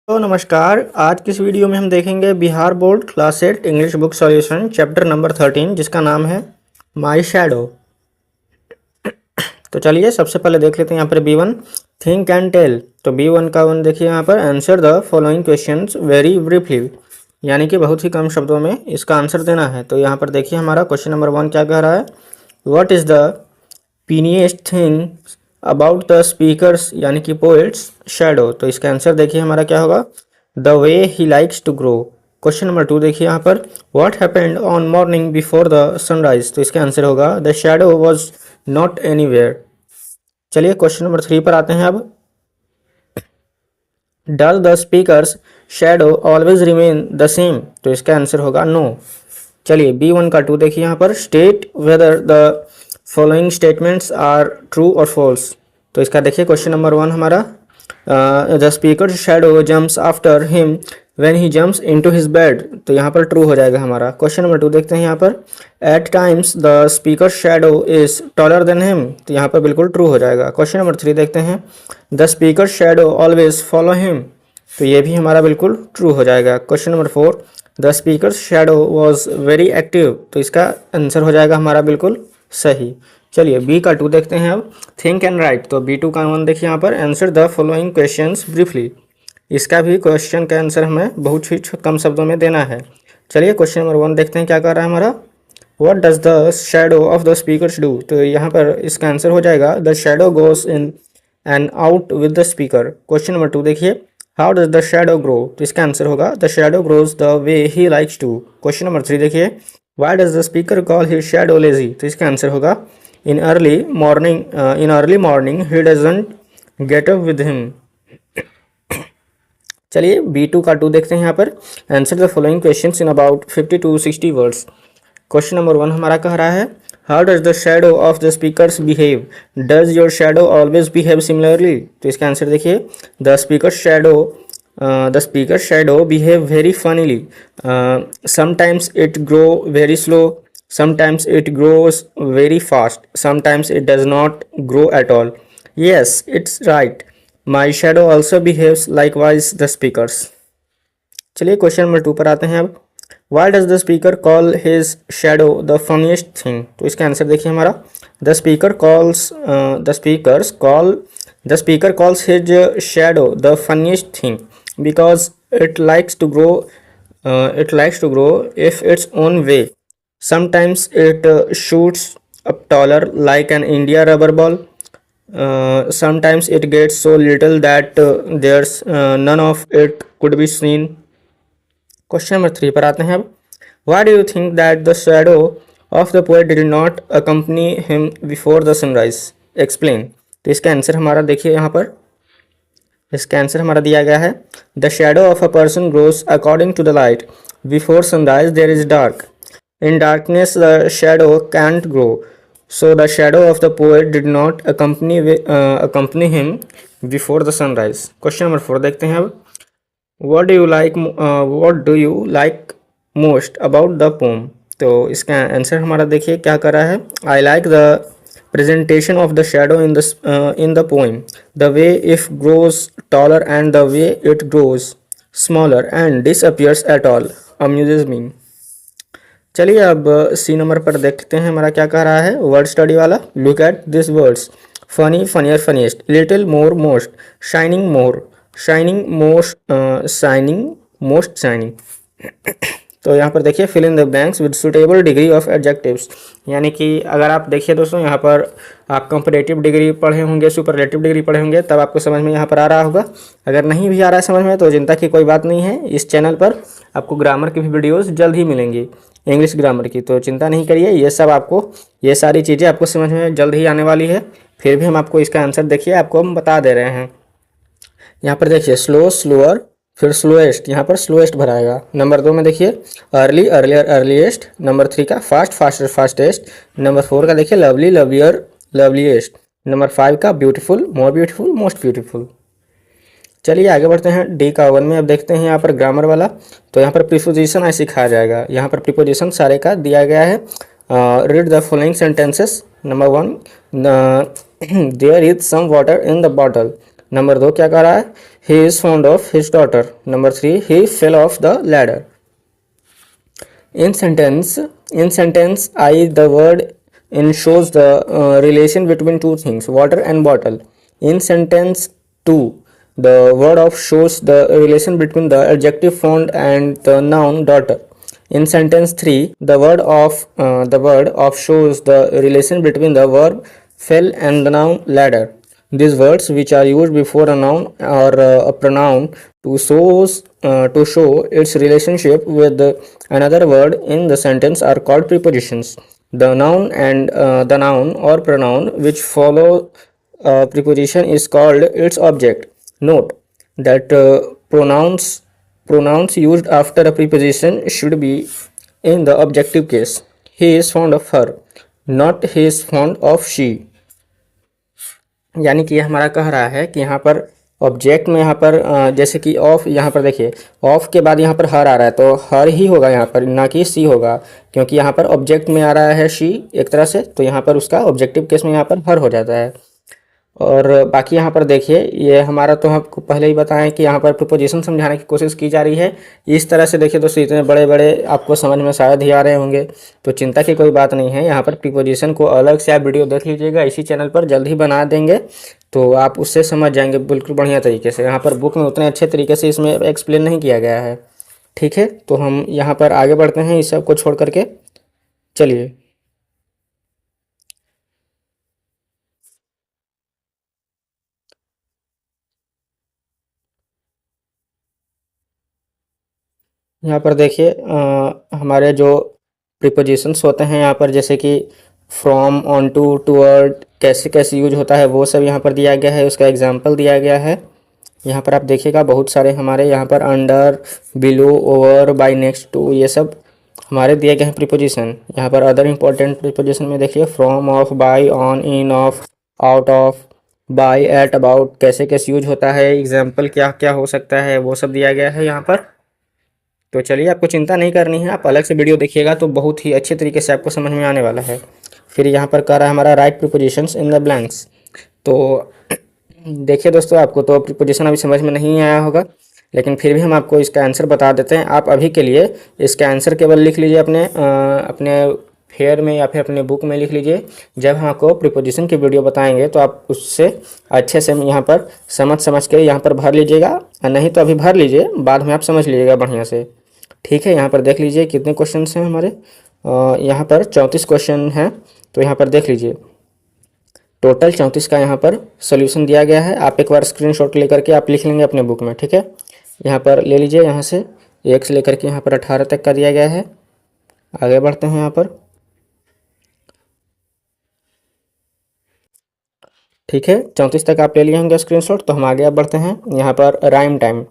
तो नमस्कार। आज की इस वीडियो में हम देखेंगे Bihar board class 8 English book solution chapter number 13 जिसका नाम है माई शैडो। तो चलिए सबसे पहले देख लेते हैं यहाँ पर B1 थिंक एंड टेल। तो B1 का वन देखिए यहाँ पर answer the following questions very briefly, यानी कि बहुत ही कम शब्दों में इसका आंसर देना है। तो यहाँ पर देखिए हमारा क्वेश्चन नंबर 1 क्या कह रहा है, what is the funniest thing about the speakers यानी कि पोएट्स शैडो। तो इसका आंसर देखिए हमारा क्या होगा, the way he likes to grow. Question number 2 देखिए यहाँ पर what happened on morning before the sunrise. तो इसका आंसर होगा the shadow was not anywhere. चलिए क्वेश्चन नंबर 3 पर आते हैं अब, does the speaker's shadow always remain the same. तो इसका आंसर होगा नो। चलिए B1 का 2 देखिए यहाँ पर state whether the following statements are true और फॉल्स। तो इसका देखिए क्वेश्चन नंबर 1 हमारा the speaker shadow jumps after him when he jumps into his bed. तो यहाँ पर ट्रू हो जाएगा हमारा। क्वेश्चन नंबर 2 देखते हैं यहाँ पर at times the speaker shadow is taller than him. तो यहाँ पर बिल्कुल ट्रू हो जाएगा। क्वेश्चन नंबर 3 देखते हैं the speaker shadow always follow him. तो ये भी हमारा बिल्कुल ट्रू हो जाएगा। Question number 4 the speaker shadow was very active. तो इसका आंसर हो जाएगा हमारा बिल्कुल सही। चलिए B का 2 देखते हैं अब थिंक एंड राइट। तो B2 का 1 देखिए यहाँ पर answer the following questions briefly. इसका भी क्वेश्चन का आंसर हमें बहुत ही कम शब्दों में देना है। चलिए क्वेश्चन नंबर 1 देखते हैं क्या कर रहा है हमारा, what does the shadow of the speakers do. तो यहाँ पर इसका आंसर हो जाएगा the shadow goes in and out with the speaker. Question number 2 देखिए how does the shadow grow. तो इसका आंसर होगा the shadow grows the way he likes to. Question number 3 देखिए why does the speaker call his shadow lazy. तो इसका answer होगा in early morning he doesn't get up with him. चलिए B2 का 2 देखते हैं यहाँ पर answer the following questions in about 50 to 60 words. Question number 1 हमारा कह रहा है how does the shadow of the speakers behave, does your shadow always behave similarly. तो इसका आंसर देखिए the speaker shadow behave very funnily, sometimes it grow very slow, sometimes it grows very fast, sometimes it does not grow at all. Yes, it's right, my shadow also behaves likewise the speakers. चलिए question number 2 पर आते हैं अब, why does the speaker call his shadow the funniest thing। तो इसका answer देखिए हमारा the speaker calls his shadow the funniest thing because it likes to grow if its own way. Sometimes it shoots up taller like an India rubber ball. Sometimes it gets so little that there's none of it could be seen. Question number 3 पर आते हैं अब, why do you think that the shadow of the poet did not accompany him before the sunrise? Explain। तो इसका answer हमारा देखिए यहाँ पर इसका आंसर हमारा दिया गया है the shadow of a person grows according to the light. Before sunrise there is dark. In darkness the shadow can't grow. So the shadow of the poet did not accompany him before the sunrise. Question number 4 देखते हैं अब, what do you like most about the poem। तो इसका answer हमारा देखिए क्या कर रहा है, I like the presentation of the shadow in the poem, the way it grows taller and the way it grows smaller and disappears at all amuses me। चलिए अब C नंबर पर देखते हैं हमारा क्या कह रहा है, वर्ड स्टडी वाला। Look at this words, funny, funnier, funniest, little, more, most, shining, most shining. तो यहाँ पर देखिए fill in the blanks with suitable degree of adjectives. यानी कि अगर आप देखिए दोस्तों यहाँ पर आप कंपैरेटिव डिग्री पढ़े होंगे, सुपरलेटिव डिग्री पढ़े होंगे, तब आपको समझ में यहाँ पर आ रहा होगा। अगर नहीं भी आ रहा है समझ में तो चिंता की कोई बात नहीं है, इस चैनल पर आपको ग्रामर की भी वीडियोज़ जल्द ही मिलेंगी, इंग्लिश ग्रामर की। तो चिंता नहीं करिए, ये सारी चीज़ें आपको समझ में जल्द ही आने वाली है। फिर भी हम आपको इसका आंसर देखिए आपको हम बता दे रहे हैं। यहाँ पर देखिए स्लो, स्लोअर, फिर स्लोएस्ट, यहाँ पर स्लोएस्ट भराएगा। नंबर 2 में देखिए अर्ली, अर्लियर, अर्लीस्ट। नंबर 3 का फास्ट, फास्टर, फास्टेस्ट। नंबर 4 का देखिए लवली, लवलियर, लवलीस्ट। नंबर 5 का beautiful, more beautiful, most beautiful. चलिए आगे बढ़ते हैं D का 1 में। अब देखते हैं यहाँ पर ग्रामर वाला। तो यहाँ पर प्रीपोजिशन ऐसे सिखाया जाएगा। यहाँ पर प्रीपोजिशन सारे का दिया गया है। Read the following sentences. Number 1 there is some water in the bottle. Number 2 क्या कह रहा है, He is fond of his daughter. Number 3, he fell off the ladder. In sentence I, the word in shows the relation between two things, water and bottle. In sentence 2, the word of shows the relation between the adjective fond and the noun daughter. In sentence 3, the word of shows the relation between the verb fell and the noun ladder. These words, which are used before a noun or a pronoun to show its relationship with another word in the sentence, are called prepositions. The noun or pronoun which follow a preposition is called its object. Note that pronouns used after a preposition should be in the objective case. He is fond of her, not he is fond of she. यानी कि ये हमारा कह रहा है कि यहाँ पर ऑब्जेक्ट में यहाँ पर जैसे कि ऑफ, यहाँ पर देखिए ऑफ के बाद यहाँ पर हर आ रहा है तो हर ही होगा यहाँ पर, ना कि सी होगा, क्योंकि यहाँ पर ऑब्जेक्ट में आ रहा है शी एक तरह से, तो यहाँ पर उसका ऑब्जेक्टिव केस में यहाँ पर हर हो जाता है। और बाकी यहाँ पर देखिए ये हमारा तो आपको पहले ही बताएं कि यहाँ पर प्रीपोजिशन समझाने की कोशिश की जा रही है। इस तरह से देखिए दोस्तों, इतने बड़े बड़े आपको समझ में शायद ही आ रहे होंगे, तो चिंता की कोई बात नहीं है। यहाँ पर प्रीपोजिशन को अलग से आप वीडियो देख लीजिएगा, इसी चैनल पर जल्द ही बना देंगे, तो आप उससे समझ जाएंगे बिल्कुल बढ़िया तरीके से। यहाँ पर बुक में उतने अच्छे तरीके से इसमें एक्सप्लेन नहीं किया गया है। ठीक है, तो हम यहाँ पर आगे बढ़ते हैं इस सब को छोड़ करके। चलिए यहाँ पर देखिए हमारे जो प्रीपोजिशंस होते हैं यहाँ पर, जैसे कि फ्रॉम, ऑन टू, टूवर्ड, कैसे कैसे यूज होता है वो सब यहाँ पर दिया गया है, उसका एग्जाम्पल दिया गया है। यहाँ पर आप देखिएगा बहुत सारे हमारे यहाँ पर under, below, over, by, next to, ये सब हमारे दिए गए हैं प्रीपोजिशन। यहाँ पर अदर इंपॉर्टेंट प्रीपोजिशन में देखिए from, off, by, on, in, off, out of, by, at, about, कैसे कैसे यूज होता है, एग्जाम्पल क्या क्या हो सकता है, वो सब दिया गया है यहाँ पर। तो चलिए आपको चिंता नहीं करनी है, आप अलग से वीडियो देखिएगा तो बहुत ही अच्छे तरीके से आपको समझ में आने वाला है। फिर यहाँ पर कह रहा है हमारा right prepositions in the blanks. तो देखिए दोस्तों, आपको तो प्रीपोजिशन अभी समझ में नहीं आया होगा, लेकिन फिर भी हम आपको इसका आंसर बता देते हैं। आप अभी के लिए इसका आंसर केवल लिख लीजिए अपने फेयर में या फिर अपने बुक में लिख लीजिए। जब हम आपको प्रीपोजिशन की वीडियो बताएंगे तो आप उससे अच्छे से यहाँ पर समझ के यहाँ पर भर लीजिएगा, नहीं तो अभी भर लीजिए, बाद में आप समझ लीजिएगा बढ़िया से। ठीक है, यहाँ पर देख लीजिए कितने क्वेश्चन हैं हमारे। यहाँ पर 34 क्वेश्चन हैं, तो यहाँ पर देख लीजिए टोटल 34 का यहाँ पर सोल्यूशन दिया गया है। आप एक बार स्क्रीनशॉट लेकर के आप लिख लेंगे अपने बुक में। ठीक है, यहाँ पर ले लीजिए, यहाँ से 1 से लेकर के यहाँ पर 18 तक का दिया गया है। आगे बढ़ते हैं यहाँ पर। ठीक है, 34 तक आप ले लिए होंगे स्क्रीनशॉट, तो हम आगे अब बढ़ते हैं यहाँ पर राइम टाइम।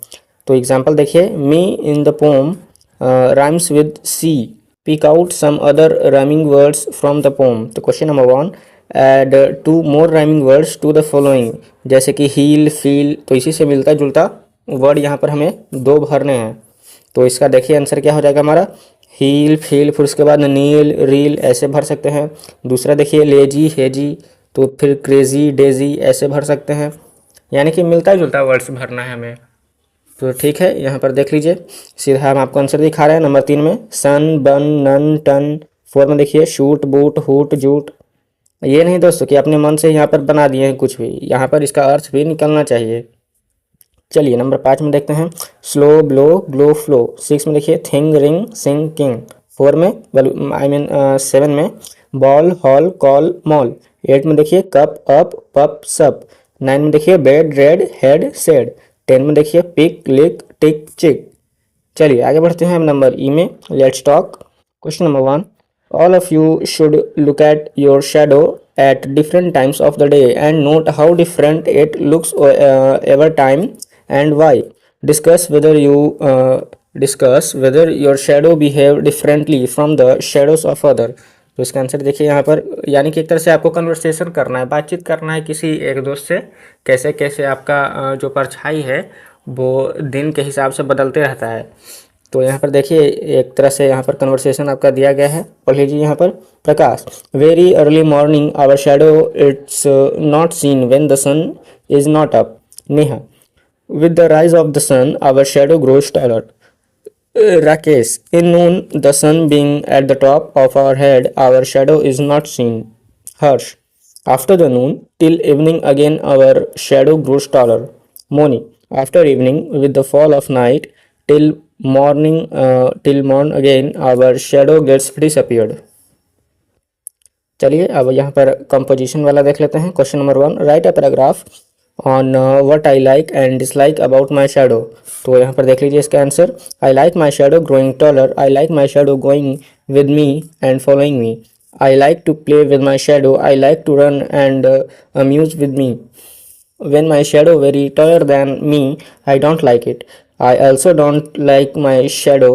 तो एग्जांपल देखिए, me in the poem rhymes with see, pick out some other rhyming words from the poem. तो question number 1, add 2 more rhyming words to the following. जैसे कि हील, फील, तो इसी से मिलता जुलता वर्ड यहाँ पर हमें 2 भरने हैं। तो इसका देखिए आंसर क्या हो जाएगा हमारा, हील, फील, फिर उसके बाद नील, रील, ऐसे भर सकते हैं। दूसरा देखिए लेजी, हेजी, तो फिर क्रेजी, डेजी, ऐसे भर सकते हैं, यानी कि मिलता जुलता वर्ड्स भरना है हमें। तो ठीक है, यहाँ पर देख लीजिए सीधा हम आपको आंसर दिखा रहे हैं। नंबर 3 में सन, बन, नन, टन। 4 में देखिए शूट, बूट, हुट, जूट। ये नहीं दोस्तों कि अपने मन से यहाँ पर बना दिए हैं कुछ भी, यहाँ पर इसका अर्थ भी निकलना चाहिए। चलिए नंबर 5 में देखते हैं, स्लो, ब्लो, ग्लो, फ्लो। 6 में देखिए थिंग, रिंग, सिंग, किंग। 4 में 7 में बॉल, हॉल, कॉल, मॉल। 8 में देखिए कप, अप, पप, सप। 9 में देखिए बेड, रेड, हेड, सेड। 10 में देखिए पिक, लिक, टिक, चिक। चलिए आगे बढ़ते हैं हम नंबर ई में, let's talk. Question number 1, all of you should look at your shadow at different times of the day and note how different it looks every time and why. Discuss whether your shadow behave differently from the shadows of other. तो इसका answer देखिए यहाँ पर, यानी कि एक तरह से आपको कन्वर्सेशन करना है, बातचीत करना है किसी एक दोस्त से, कैसे कैसे आपका जो परछाई है वो दिन के हिसाब से बदलते रहता है। तो यहाँ पर देखिए एक तरह से यहाँ पर कन्वर्सेशन आपका दिया गया है, पढ़ लीजिए यहाँ पर। Prakash, very early morning hour shadow it's not seen when the sun is not up. Neha, With the rise of the sun, our shadow grows taller. Rakesh, in noon, the sun being at the top of our head, our shadow is not seen. Harsh, after the noon, till evening again, our shadow grows taller. Moni, after evening, with the fall of night, till till morn again, our shadow gets disappeared. चलिए अब यहाँ पर composition वाला देख लेते हैं। Question number 1, write a paragraph on what I like and dislike about my shadow. तो यहाँ पर देख लीजिए इसका answer. I like my shadow growing taller, I like my shadow going with me and following me, I like to play with my shadow, I like to run and amuse with me, when my shadow very taller than me, I don't like it. I also don't like my shadow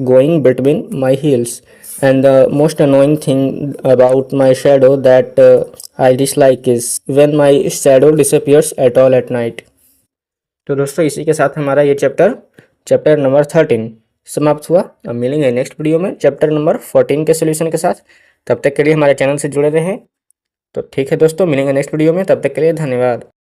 going between my heels. And the most annoying thing about my shadow that I dislike is when my shadow disappears at all at night. तो दोस्तों इसी के साथ हमारा ये chapter number 13 समाप्त हुआ। अब मिलेंगे नेक्स्ट वीडियो में चैप्टर नंबर 14 के सोल्यूशन के साथ। तब तक के लिए हमारे चैनल से जुड़े रहें। तो ठीक है दोस्तों, मिलेंगे नेक्स्ट वीडियो में, तब तक के लिए धन्यवाद।